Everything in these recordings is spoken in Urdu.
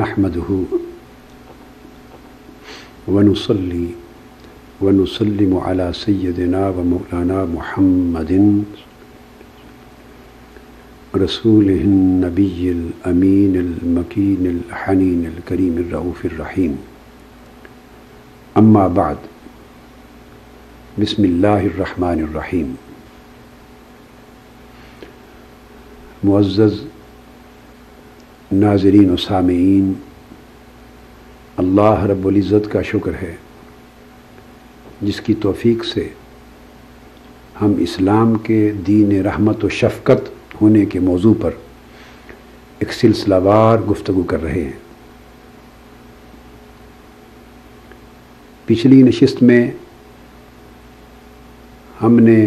نحمده ونصلي ونسلم على سيدنا ومولانا محمد رسوله النبي الأمين المكين الحنين الكريم الرؤوف الرحيم. أما بعد، بسم الله الرحمن الرحيم. معزز ناظرین و سامعین، اللہ رب العزت کا شکر ہے جس کی توفیق سے ہم اسلام کے دین رحمت و شفقت ہونے کے موضوع پر ایک سلسلہ وار گفتگو کر رہے ہیں۔ پچھلی نشست میں ہم نے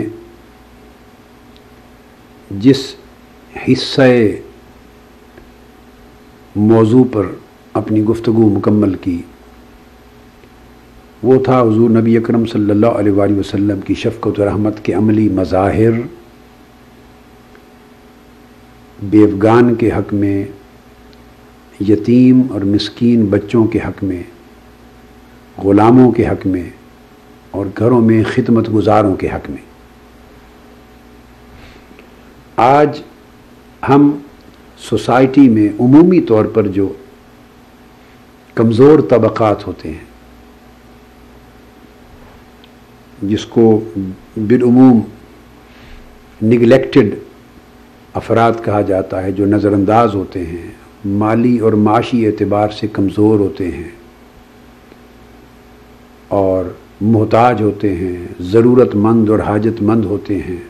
جس حصہ موضوع پر اپنی گفتگو مکمل کی وہ تھا حضور نبی اکرم صلی اللہ علیہ وآلہ وسلم کی شفقت و رحمت کے عملی مظاہر، بیوگان کے حق میں، یتیم اور مسکین بچوں کے حق میں، غلاموں کے حق میں اور گھروں میں خدمت گزاروں کے حق میں۔ آج ہم سوسائٹی میں عمومی طور پر جو کمزور طبقات ہوتے ہیں، جس کو بالعموم نگلیکٹڈ افراد کہا جاتا ہے، جو نظر انداز ہوتے ہیں، مالی اور معاشی اعتبار سے کمزور ہوتے ہیں اور محتاج ہوتے ہیں، ضرورت مند اور حاجت مند ہوتے ہیں،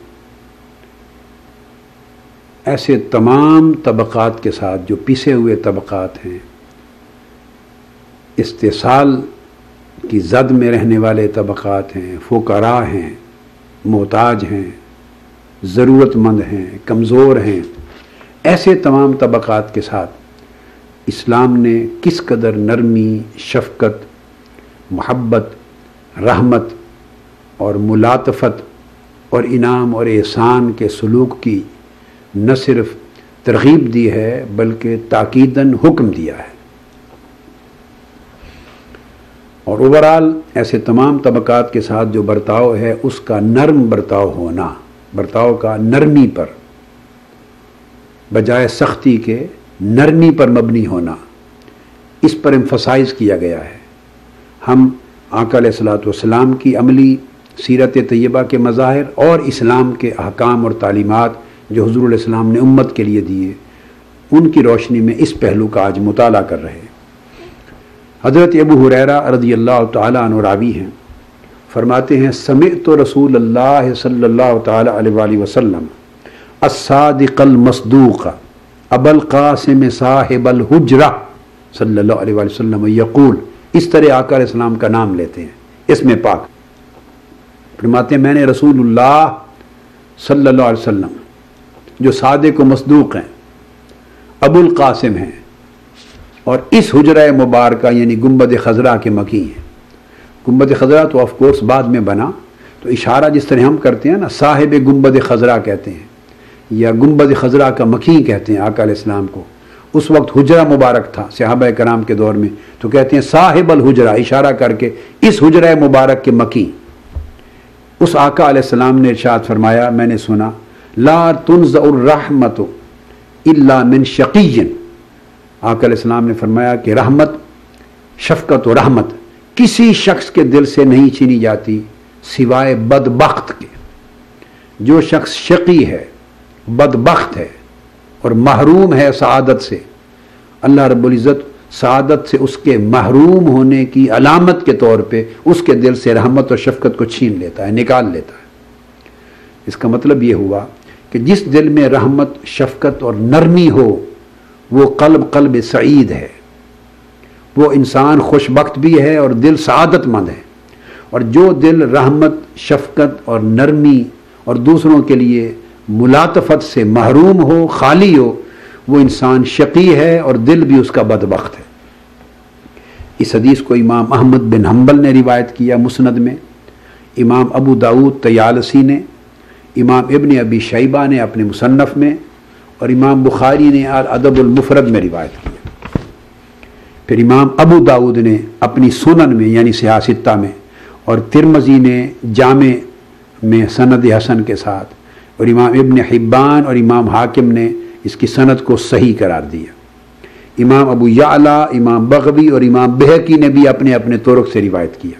ایسے تمام طبقات کے ساتھ جو پسے ہوئے طبقات ہیں، استحصال کی زد میں رہنے والے طبقات ہیں، فقراء ہیں، محتاج ہیں، ضرورت مند ہیں، کمزور ہیں، ایسے تمام طبقات کے ساتھ اسلام نے کس قدر نرمی، شفقت، محبت، رحمت اور ملاطفت اور انعام اور احسان کے سلوک کی نہ صرف ترغیب دی ہے بلکہ تاکیداً حکم دیا ہے۔ اور اوورال ایسے تمام طبقات کے ساتھ جو برتاؤ ہے اس کا نرم برتاؤ ہونا، برتاؤ کا نرمی پر بجائے سختی کے نرمی پر مبنی ہونا، اس پر ایمفسائز کیا گیا ہے۔ ہم آقا علیہ الصلوۃ والسلام کی عملی سیرت طیبہ کے مظاہر اور اسلام کے احکام اور تعلیمات جو حضور علیہ السلام نے امت کے لیے دیے، ان کی روشنی میں اس پہلو کا آج مطالعہ کر رہے ہیں۔ حضرت ابو ہریرہ رضی اللہ تعالیٰ عنہ راوی ہیں، فرماتے ہیں سمعت رسول اللہ صلی اللہ تعالیٰ علیہ وآلہ وسلم الصادق المصدوق ابا القاسم صاحب الحجرہ صلی اللہ علیہ وآلہ وسلم یقول، اس طرح آقا علیہ السلام کا نام لیتے ہیں، اسم پاک، فرماتے ہیں میں نے رسول اللہ صلی اللہ علیہ وسلم جو صادق و مصدوق ہیں، ابو القاسم ہیں اور اس حجرہ مبارکہ یعنی گنبد خضرا کے مکی ہیں۔ گنبد خضرا تو آف کورس بعد میں بنا، تو اشارہ جس طرح ہم کرتے ہیں نا، صاحب گنبد خضرا کہتے ہیں یا گنبد خضرا کا مکی کہتے ہیں آقا علیہ السلام کو۔ اس وقت حجرہ مبارک تھا صحابہ کرام کے دور میں، تو کہتے ہیں صاحب الحجرہ، اشارہ کر کے اس حجرہ مبارک کے مکی۔ اس آقا علیہ السلام نے ارشاد فرمایا، میں نے سنا، لا تنزع الرحمت الا من شقی، آقا علیہ السلام نے فرمایا کہ رحمت، شفقت و رحمت کسی شخص کے دل سے نہیں چھینی جاتی سوائے بدبخت کے۔ جو شخص شقی ہے، بدبخت ہے اور محروم ہے سعادت سے، اللہ رب العزت سعادت سے اس کے محروم ہونے کی علامت کے طور پہ اس کے دل سے رحمت اور شفقت کو چھین لیتا ہے، نکال لیتا ہے۔ اس کا مطلب یہ ہوا کہ جس دل میں رحمت، شفقت اور نرمی ہو وہ قلب سعید ہے، وہ انسان خوش بخت بھی ہے اور دل سعادت مند ہے۔ اور جو دل رحمت، شفقت اور نرمی اور دوسروں کے لیے ملاطفت سے محروم ہو، خالی ہو، وہ انسان شقی ہے اور دل بھی اس کا بدبخت ہے۔ اس حدیث کو امام احمد بن حنبل نے روایت کیا مسند میں، امام ابو داؤد طیالسی نے، امام ابن ابی شیبہ نے اپنے مصنف میں، اور امام بخاری نے الادب المفرد میں روایت کیا۔ پھر امام ابو داؤد نے اپنی سنن میں یعنی صحیح ستہ میں، اور ترمذی نے جامع میں سند حسن کے ساتھ، اور امام ابن حبان اور امام حاکم نے اس کی سند کو صحیح قرار دیا۔ امام ابو یعلا، امام بغوی اور امام بہقی نے بھی اپنے اپنے طرق سے روایت کیا۔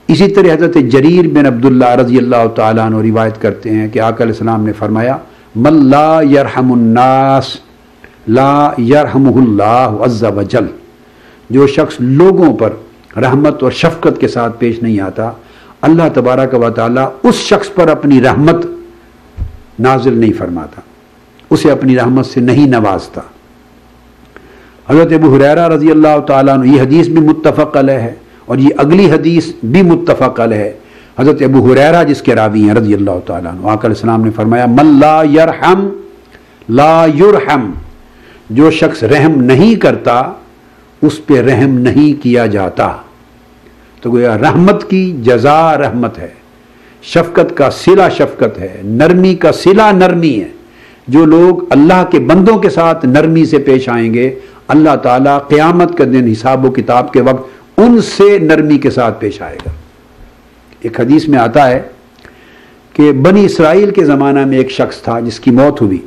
اسی طرح حضرت جریر بن عبداللہ رضی اللہ تعالیٰ عنہ روایت کرتے ہیں کہ آقا علیہ السلام نے فرمایا من لا یرحم الناس لا یرحمہ اللہ عز وجل، جو شخص لوگوں پر رحمت اور شفقت کے ساتھ پیش نہیں آتا، اللہ تبارک و تعالیٰ اس شخص پر اپنی رحمت نازل نہیں فرماتا، اسے اپنی رحمت سے نہیں نوازتا۔ حضرت ابو ہریرہ رضی اللہ تعالیٰ عنہ، یہ حدیث بھی متفق علیہ ہے اور یہ اگلی حدیث بھی متفق علیہ ہے۔ حضرت ابو ہریرہ جس کے راوی ہیں رضی اللہ تعالیٰ عنہ، آقا علیہ السلام نے فرمایا من لا یرحم لا یرحم، جو شخص رحم نہیں کرتا اس پہ رحم نہیں کیا جاتا۔ تو گویا رحمت کی جزا رحمت ہے، شفقت کا صلہ شفقت ہے، نرمی کا صلہ نرمی ہے۔ جو لوگ اللہ کے بندوں کے ساتھ نرمی سے پیش آئیں گے، اللہ تعالیٰ قیامت کے دن حساب و کتاب کے وقت ان سے نرمی کے ساتھ پیش آئے گا۔ ایک حدیث میں آتا ہے کہ بنی اسرائیل کے زمانہ میں ایک شخص تھا جس کی موت ہوئی،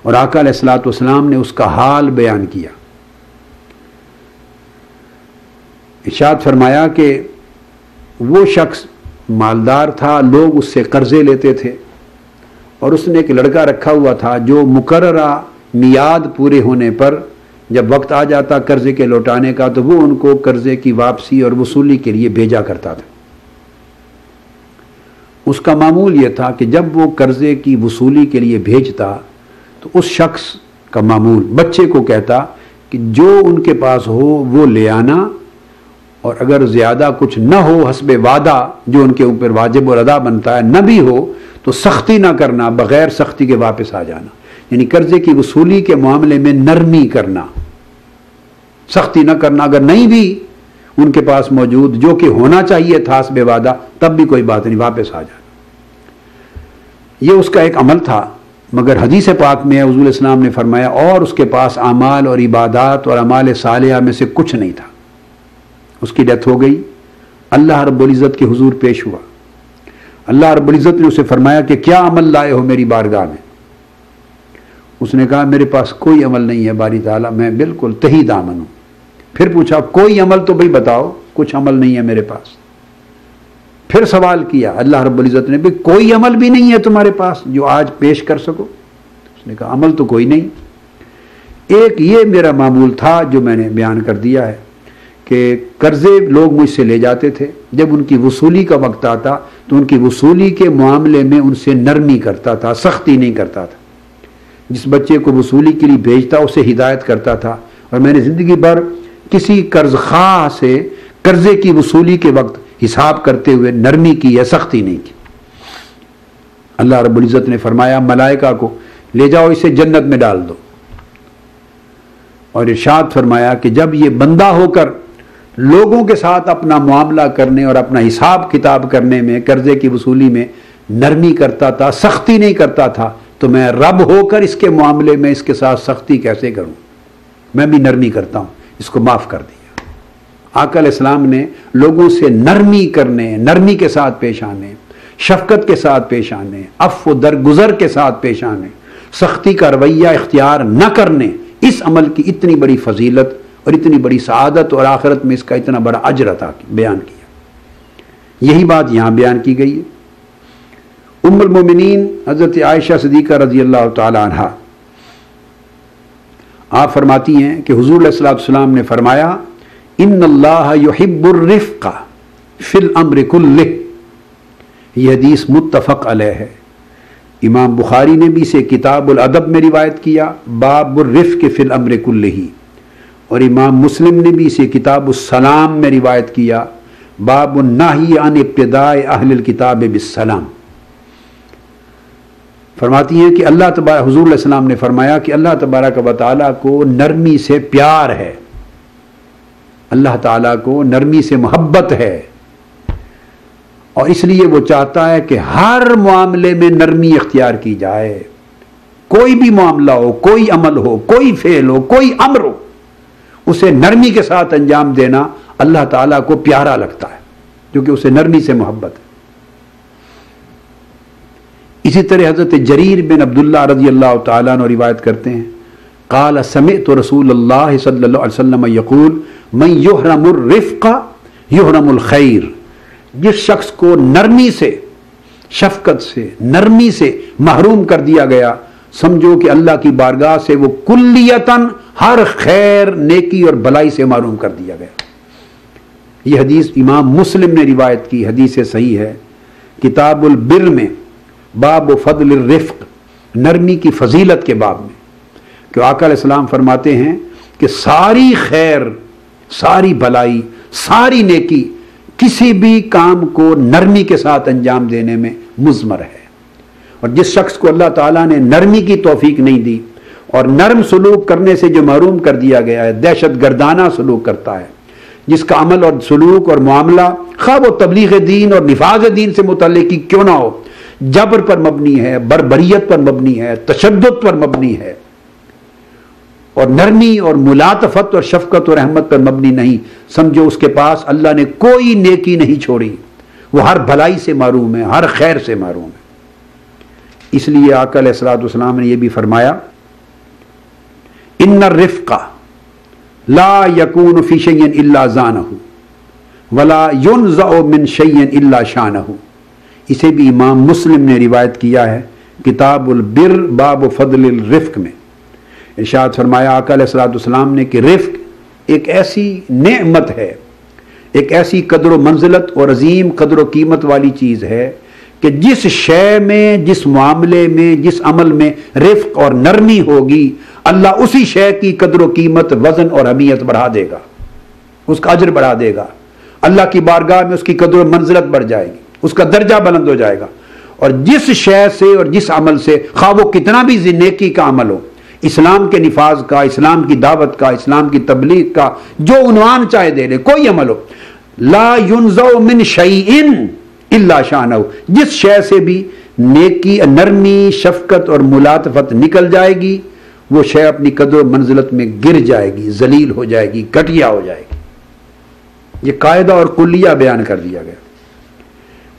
اور آقا علیہ الصلوۃ والسلام نے اس کا حال بیان کیا۔ ارشاد فرمایا کہ وہ شخص مالدار تھا، لوگ اس سے قرضے لیتے تھے، اور اس نے ایک لڑکا رکھا ہوا تھا جو مقررہ میعاد پورے ہونے پر جب وقت آ جاتا قرضے کے لوٹانے کا تو وہ ان کو قرضے کی واپسی اور وصولی کے لیے بھیجا کرتا تھا۔ اس کا معمول یہ تھا کہ جب وہ قرضے کی وصولی کے لیے بھیجتا تو اس شخص کا معمول بچے کو کہتا کہ جو ان کے پاس ہو وہ لے آنا، اور اگر زیادہ کچھ نہ ہو حسب وعدہ جو ان کے اوپر واجب اور ادا بنتا ہے نہ بھی ہو تو سختی نہ کرنا، بغیر سختی کے واپس آ جانا، یعنی قرضے کی وصولی کے معاملے میں نرمی کرنا، سختی نہ کرنا۔ اگر نہیں بھی ان کے پاس موجود جو کہ ہونا چاہیے تھا حسب وعدہ تب بھی کوئی بات نہیں، واپس آ جانا۔ یہ اس کا ایک عمل تھا، مگر حدیث پاک میں حضور اسلام نے فرمایا اور اس کے پاس اعمال اور عبادات اور اعمال صالحہ میں سے کچھ نہیں تھا۔ اس کی ڈیتھ ہو گئی، اللہ رب العزت کے حضور پیش ہوا، اللہ رب العزت نے اسے فرمایا کہ کیا عمل لائے ہو میری بارگاہ میں؟ اس نے کہا میرے پاس کوئی عمل نہیں ہے باری تعالیٰ، میں بالکل تہی دامن ہوں۔ پھر پوچھا کوئی عمل تو بھائی بتاؤ، کچھ عمل نہیں ہے میرے پاس۔ پھر سوال کیا اللہ رب العزت نے بھی کوئی عمل بھی نہیں ہے تمہارے پاس جو آج پیش کر سکو؟ اس نے کہا عمل تو کوئی نہیں، ایک یہ میرا معمول تھا جو میں نے بیان کر دیا ہے کہ قرضے لوگ مجھ سے لے جاتے تھے، جب ان کی وصولی کا وقت آتا تو ان کی وصولی کے معاملے میں ان سے نرمی کرتا تھا، سختی نہیں کرتا تھا۔ جس بچے کو وصولی کے لیے بھیجتا اسے ہدایت کرتا تھا، اور میں نے زندگی بھر کسی قرض خواہ سے قرضے کی وصولی کے وقت حساب کرتے ہوئے نرمی کی یا سختی نہیں کی۔ اللہ رب العزت نے فرمایا ملائکہ کو لے جاؤ اسے جنت میں ڈال دو، اور ارشاد فرمایا کہ جب یہ بندہ ہو کر لوگوں کے ساتھ اپنا معاملہ کرنے اور اپنا حساب کتاب کرنے میں، قرضے کی وصولی میں نرمی کرتا تھا، سختی نہیں کرتا تھا، تو میں رب ہو کر اس کے معاملے میں اس کے ساتھ سختی کیسے کروں؟ میں بھی نرمی کرتا ہوں، اس کو معاف کر دیا۔ آقا علیہ السلام نے لوگوں سے نرمی کرنے، نرمی کے ساتھ پیش آنے، شفقت کے ساتھ پیش آنے، عفو درگزر کے ساتھ پیش آنے، سختی کا رویہ اختیار نہ کرنے، اس عمل کی اتنی بڑی فضیلت اور اتنی بڑی سعادت اور آخرت میں اس کا اتنا بڑا اجر عطا بیان کیا۔ یہی بات یہاں بیان کی گئی ہے۔ ام المومنین حضرت عائشہ صدیقہ رضی اللہ تعالی عنہا آپ فرماتی ہیں کہ حضور علیہ الصلوۃ والسلام نے فرمایا ان اللہ یحب الرفق فی الامر کلہ، یہ حدیث متفق علیہ ہے۔ امام بخاری نے بھی اسے کتاب الادب میں روایت کیا، باب الرفق فی الامر کلہ، اور امام مسلم نے بھی اسے کتاب السلام میں روایت کیا، باب النہی عن ابتداء اہل الکتاب بالسلام۔ فرماتی ہیں کہ اللہ تبارک حضور علیہ السلام نے فرمایا کہ اللہ تبارک و تعالیٰ کو نرمی سے پیار ہے، اللہ تعالیٰ کو نرمی سے محبت ہے، اور اس لیے وہ چاہتا ہے کہ ہر معاملے میں نرمی اختیار کی جائے۔ کوئی بھی معاملہ ہو، کوئی عمل ہو، کوئی فعل ہو، کوئی امر ہو، اسے نرمی کے ساتھ انجام دینا اللہ تعالیٰ کو پیارا لگتا ہے، کیونکہ اسے نرمی سے محبت ہے۔ اسی طرح حضرت جریر بن عبداللہ رضی اللہ تعالیٰ عنہ روایت کرتے ہیں، قال سمعت رسول اللہ صلی اللہ علیہ وسلم یقول من یحرم الرفق یحرم الخیر، جس شخص کو نرمی سے، شفقت سے، نرمی سے محروم کر دیا گیا، سمجھو کہ اللہ کی بارگاہ سے وہ کلیتاً ہر خیر، نیکی اور بلائی سے محروم کر دیا گیا۔ یہ حدیث امام مسلم نے روایت کی، حدیث صحیح ہے، کتاب البر میں، باب فضل الرفق، نرمی کی فضیلت کے باب میں، کہ آقا علیہ السلام فرماتے ہیں کہ ساری خیر، ساری بلائی، ساری نیکی کسی بھی کام کو نرمی کے ساتھ انجام دینے میں مضمر ہے۔ اور جس شخص کو اللہ تعالیٰ نے نرمی کی توفیق نہیں دی اور نرم سلوک کرنے سے جو محروم کر دیا گیا ہے، دہشت گردانہ سلوک کرتا ہے، جس کا عمل اور سلوک اور معاملہ خواہ وہ تبلیغ دین اور نفاذ دین سے متعلق کی کیوں نہ ہو، جبر پر مبنی ہے، بربریت پر مبنی ہے، تشدد پر مبنی ہے، اور نرمی اور ملاطفت اور شفقت اور رحمت پر مبنی نہیں، سمجھو اس کے پاس اللہ نے کوئی نیکی نہیں چھوڑی، وہ ہر بھلائی سے محروم ہے، ہر خیر سے محروم ہے۔ اس لیے آقا علیہ الصلوۃ والسلام نے یہ بھی فرمایا، ان الرفق لا یکون فی شیء الا زانہ ولا ینزع من شیء الا شانہ۔ اسے بھی امام مسلم نے روایت کیا ہے، کتاب البر باب فضل الرفق میں۔ ارشاد فرمایا آقا علیہ الصلوۃ والسلام نے کہ رفق ایک ایسی نعمت ہے، ایک ایسی قدر و منزلت اور عظیم قدر و قیمت والی چیز ہے کہ جس شے میں، جس معاملے میں، جس عمل میں رفق اور نرمی ہوگی، اللہ اسی شے کی قدر و قیمت، وزن اور اہمیت بڑھا دے گا، اس کا اجر بڑھا دے گا، اللہ کی بارگاہ میں اس کی قدر و منزلت بڑھ جائے گی، اس کا درجہ بلند ہو جائے گا۔ اور جس شے سے اور جس عمل سے، خواہ وہ کتنا بھی نیکی کا عمل ہو، اسلام کے نفاذ کا، اسلام کی دعوت کا، اسلام کی تبلیغ کا، جو عنوان چاہے دے لے، کوئی عمل ہو، لا ينزع من شیء الا شانہ، جس شے سے بھی نیکی، نرمی، شفقت اور ملاطفت نکل جائے گی، وہ شے اپنی قدر و منزلت میں گر جائے گی، ذلیل ہو جائے گی، گھٹیا ہو جائے گی۔ یہ قاعدہ اور کلیہ بیان کر دیا گیا۔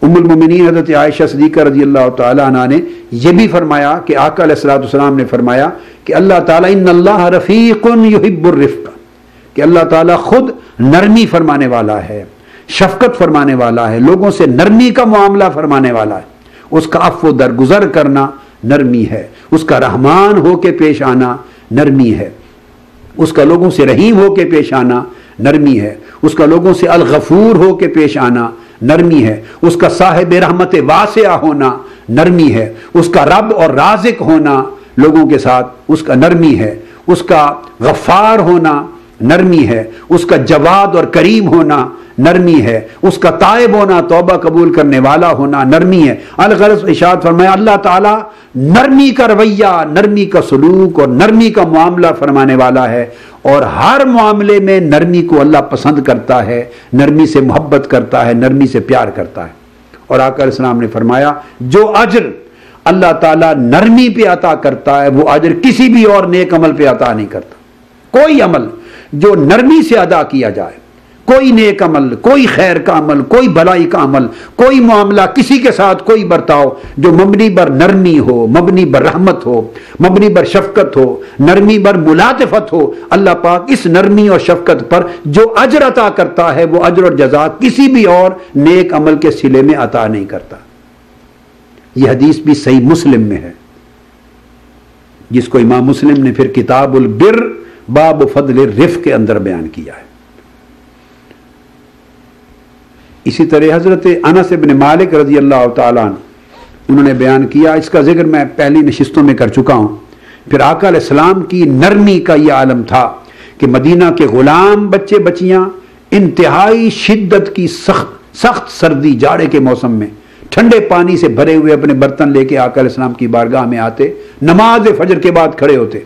ام المومنین حضرت عائشہ صدیقہ رضی اللہ تعالی عنہا نے یہ بھی فرمایا کہ آقا علیہ الصلوۃ والسلام نے فرمایا کہ اللہ تعالیٰ ان اللہ رفیق یحب الرفق، کہ اللہ تعالیٰ خود نرمی فرمانے والا ہے، شفقت فرمانے والا ہے، لوگوں سے نرمی کا معاملہ فرمانے والا ہے، اس کا عفو درگزر کرنا نرمی ہے، اس کا رحمان ہو کے پیش آنا نرمی ہے، اس کا لوگوں سے رحیم ہو کے پیش آنا نرمی ہے، اس کا لوگوں سے الغفور ہو کے پیش آنا نرمی ہے، اس کا صاحب رحمت واسعہ ہونا نرمی ہے، اس کا رب اور رازق ہونا لوگوں کے ساتھ اس کا نرمی ہے، اس کا غفار ہونا نرمی ہے، اس کا جواد اور کریم ہونا نرمی ہے، اس کا تائب ہونا، توبہ قبول کرنے والا ہونا نرمی ہے۔ الغرض ارشاد فرمایا اللہ تعالیٰ نرمی کا رویہ، نرمی کا سلوک اور نرمی کا معاملہ فرمانے والا ہے، اور ہر معاملے میں نرمی کو اللہ پسند کرتا ہے، نرمی سے محبت کرتا ہے، نرمی سے پیار کرتا ہے۔ اور آقا علیہ السلام نے فرمایا جو اجر اللہ تعالیٰ نرمی پہ عطا کرتا ہے وہ اجر کسی بھی اور نیک عمل پہ عطا نہیں کرتا۔ کوئی عمل جو نرمی سے ادا کیا جائے، کوئی نیک عمل، کوئی خیر کا عمل، کوئی بھلائی کا عمل، کوئی معاملہ، کسی کے ساتھ کوئی برتاؤ جو مبنی بر نرمی ہو، مبنی بر رحمت ہو، مبنی بر شفقت ہو، نرمی بر ملاطفت ہو، اللہ پاک اس نرمی اور شفقت پر جو اجر عطا کرتا ہے وہ اجر اور جزا کسی بھی اور نیک عمل کے صلے میں عطا نہیں کرتا۔ یہ حدیث بھی صحیح مسلم میں ہے، جس کو امام مسلم نے پھر کتاب البر باب فضل الرفق کے اندر بیان کیا ہے۔ اسی طرح حضرت انس بن مالک رضی اللہ تعالیٰ عنہ انہوں نے بیان کیا، اس کا ذکر میں پہلی نشستوں میں کر چکا ہوں۔ پھر آقا علیہ السلام کی نرمی کا یہ عالم تھا کہ مدینہ کے غلام بچے بچیاں انتہائی شدت کی سخت سردی جاڑے کے موسم میں ٹھنڈے پانی سے بھرے ہوئے اپنے برتن لے کے آقا علیہ السلام کی بارگاہ میں آتے، نماز فجر کے بعد کھڑے ہوتے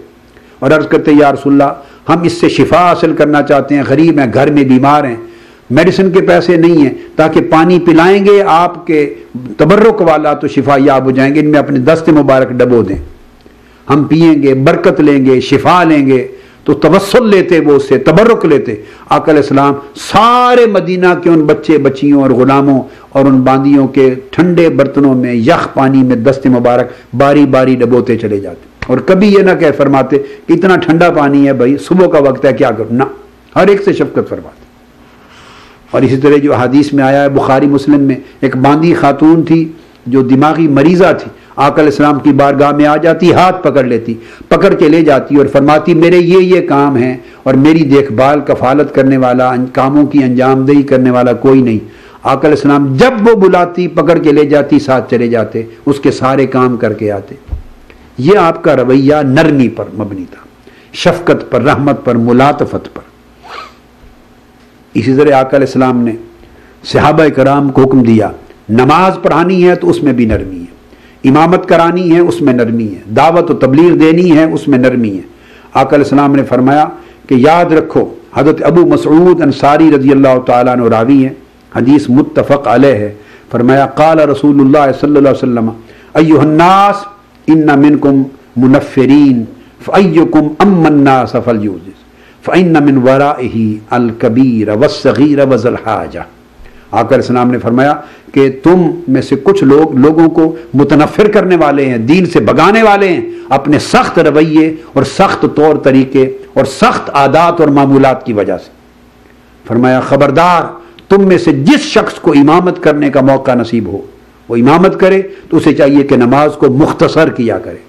اور عرض کرتے یا رسول اللہ ہم اس سے شفا حاصل کرنا چاہتے ہیں، غریب ہیں، گھر میں بیمار ہیں، میڈیسن کے پیسے نہیں ہیں، تاکہ پانی پلائیں گے آپ کے تبرک والا تو شفا یاب ہو جائیں گے، ان میں اپنے دست مبارک ڈبو دیں، ہم پئیں گے، برکت لیں گے، شفا لیں گے۔ تو توسل لیتے وہ اس سے تبرک لیتے. آقا علیہ السلام سارے مدینہ کے ان بچے بچیوں اور غلاموں اور ان باندیوں کے ٹھنڈے برتنوں میں یخ پانی میں دست مبارک باری باری ڈبوتے چلے جاتے. اور کبھی یہ نہ کہ فرماتے کہ اتنا ٹھنڈا پانی ہے بھائی صبح کا وقت ہے کیا کروں، نہ، ہر ایک سے شفقت فرماتے. اور اسی طرح جو حدیث میں آیا ہے بخاری مسلم میں، ایک باندی خاتون تھی جو دماغی مریضہ تھی، آقا علیہ السلام کی بارگاہ میں آ جاتی، ہاتھ پکڑ لیتی، پکڑ کے لے جاتی اور فرماتی میرے یہ کام ہیں اور میری دیکھ بھال کفالت کرنے والا، کاموں کی انجام دہی کرنے والا کوئی نہیں. آقا علیہ السلام جب وہ بلاتی پکڑ کے لے جاتی، ساتھ چلے جاتے، اس کے سارے کام کر کے آتے. یہ آپ کا رویہ نرمی پر مبنی تھا، شفقت پر، رحمت پر، ملاطفت پر. اسی طرح آقا علیہ السلام نے صحابہ کرام کو حکم دیا نماز پڑھانی ہے تو اس میں بھی نرمی ہے، امامت کرانی ہے اس میں نرمی ہے، دعوت و تبلیغ دینی ہے اس میں نرمی ہے. آقا علیہ السلام نے فرمایا کہ یاد رکھو، حضرت ابو مسعود انصاری رضی اللہ تعالیٰ عنہ راوی ہیں، حدیث متفق علیہ ہے، فرمایا قال رسول اللہ صلی اللہ علیہ وسلم ایھا الناس ان منکم منفرین فایکم اما الناس فلیوجز فإن من ورائه الکبیر والصغیر وذا الحاجہ. آقا علیہ السلام نے فرمایا کہ تم میں سے کچھ لوگوں کو متنفر کرنے والے ہیں، دین سے بگانے والے ہیں اپنے سخت رویے اور سخت طور طریقے اور سخت عادات اور معمولات کی وجہ سے. فرمایا خبردار، تم میں سے جس شخص کو امامت کرنے کا موقع نصیب ہو وہ امامت کرے تو اسے چاہیے کہ نماز کو مختصر کیا کرے،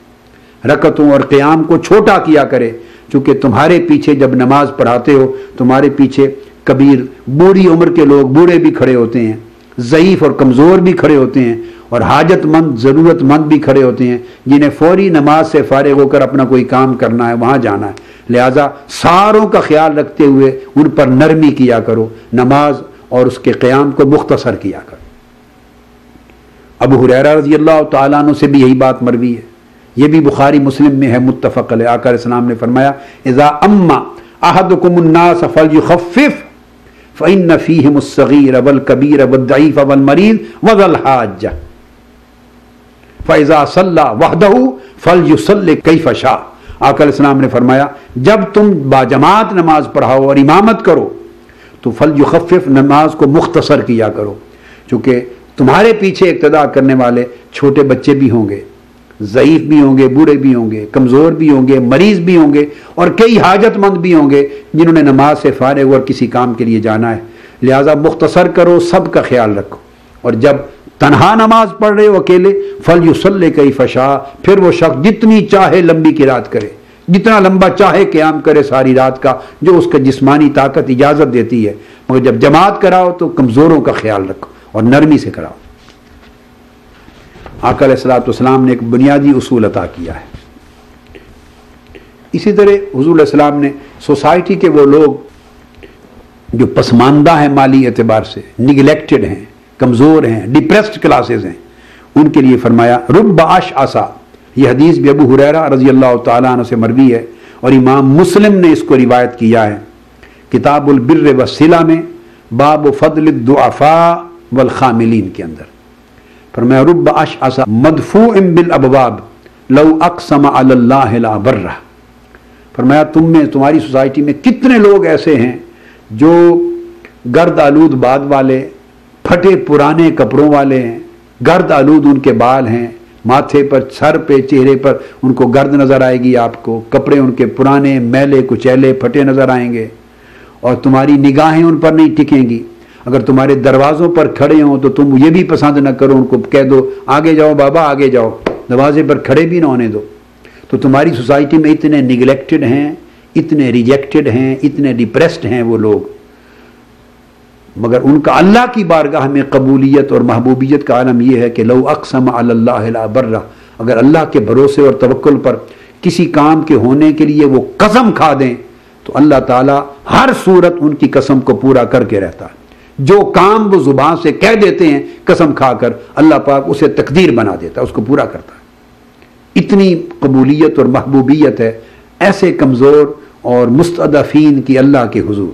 رکعتوں اور قیام کو چھوٹا کیا کرے، چونکہ تمہارے پیچھے جب نماز پڑھاتے ہو تمہارے پیچھے کبیر بوڑھی عمر کے لوگ، بوڑھے بھی کھڑے ہوتے ہیں، ضعیف اور کمزور بھی کھڑے ہوتے ہیں، اور حاجت مند ضرورت مند بھی کھڑے ہوتے ہیں جنہیں فوری نماز سے فارغ ہو کر اپنا کوئی کام کرنا ہے، وہاں جانا ہے. لہٰذا ساروں کا خیال رکھتے ہوئے ان پر نرمی کیا کرو، نماز اور اس کے قیام کو مختصر کیا کرو. ابو ہریرہ رضی اللہ تعالیٰ عنہ سے بھی یہی بات مروی ہے، یہ بھی بخاری مسلم میں ہے متفق علیہ. آقا علیہ السلام نے فرمایا اذا اما احدکم الناس فلیخفف فإن فیہم الصغیر والکبیر والضعیف والمریض وذا الحاجہ فإذا صلی وحدہ فلیصلی کیف شاء. آقا علیہ السلام نے فرمایا جب تم باجماعت نماز پڑھاؤ اور امامت کرو تو فلیخفف، نماز کو مختصر کیا کرو، چونکہ تمہارے پیچھے اقتداء کرنے والے چھوٹے بچے بھی ہوں گے، ضعیف بھی ہوں گے، بوڑھے بھی ہوں گے، کمزور بھی ہوں گے، مریض بھی ہوں گے، اور کئی حاجت مند بھی ہوں گے جنہوں نے نماز سے فارغ اور کسی کام کے لیے جانا ہے. لہٰذا مختصر کرو، سب کا خیال رکھو. اور جب تنہا نماز پڑھ رہے ہو اکیلے فلیصلی کیف شاء، پھر وہ شخص جتنی چاہے لمبی قرات کرے، جتنا لمبا چاہے قیام کرے ساری رات کا، جو اس کا جسمانی طاقت اجازت دیتی ہے. مگر جب جماعت کراؤ تو کمزوروں کا خیال رکھو اور نرمی سے کراؤ. آقا علیہ السلام نے ایک بنیادی اصول عطا کیا ہے. اسی طرح حضور علیہ السلام نے سوسائٹی کے وہ لوگ جو پسماندہ ہیں، مالی اعتبار سے نگلیکٹڈ ہیں، کمزور ہیں، ڈپریسڈ کلاسز ہیں، ان کے لیے فرمایا رب اشعث. یہ حدیث بھی ابو ہریرہ رضی اللہ تعالیٰ عنہ سے مروی ہے اور امام مسلم نے اس کو روایت کیا ہے کتاب البر والصلہ میں، باب فضل الضعفاء والخاملین کے اندر. فرمایا رب اشعث مدفوع بالابواب لو اقسم علی اللہ لابرہ. فرمایا تم میں، تمہاری سوسائٹی میں کتنے لوگ ایسے ہیں جو گرد آلود باد والے، پھٹے پرانے کپڑوں والے ہیں، گرد آلود ان کے بال ہیں، ماتھے پر، سر پہ، چہرے پر ان کو گرد نظر آئے گی، آپ کو کپڑے ان کے پرانے میلے کچیلے پھٹے نظر آئیں گے، اور تمہاری نگاہیں ان پر نہیں ٹکیں گی. اگر تمہارے دروازوں پر کھڑے ہوں تو تم یہ بھی پسند نہ کرو، ان کو کہہ دو آگے جاؤ بابا آگے جاؤ، دروازے پر کھڑے بھی نہ ہونے دو. تو تمہاری سوسائٹی میں اتنے نگلیکٹڈ ہیں، اتنے ریجیکٹڈ ہیں، اتنے ڈپریسڈ ہیں وہ لوگ، مگر ان کا اللہ کی بارگاہ میں قبولیت اور محبوبیت کا عالم یہ ہے کہ لو اقسم علی اللہ لابرہ، اگر اللہ کے بھروسے اور توکل پر کسی کام کے ہونے کے لیے وہ قسم کھا دیں تو اللہ تعالیٰ ہر صورت ان کی قسم کو پورا کر کے رہتا ہے. جو کام وہ زبان سے کہہ دیتے ہیں قسم کھا کر، اللہ پاک اسے تقدیر بنا دیتا ہے، اس کو پورا کرتا ہے. اتنی قبولیت اور محبوبیت ہے ایسے کمزور اور مستضعفین کی اللہ کے حضور.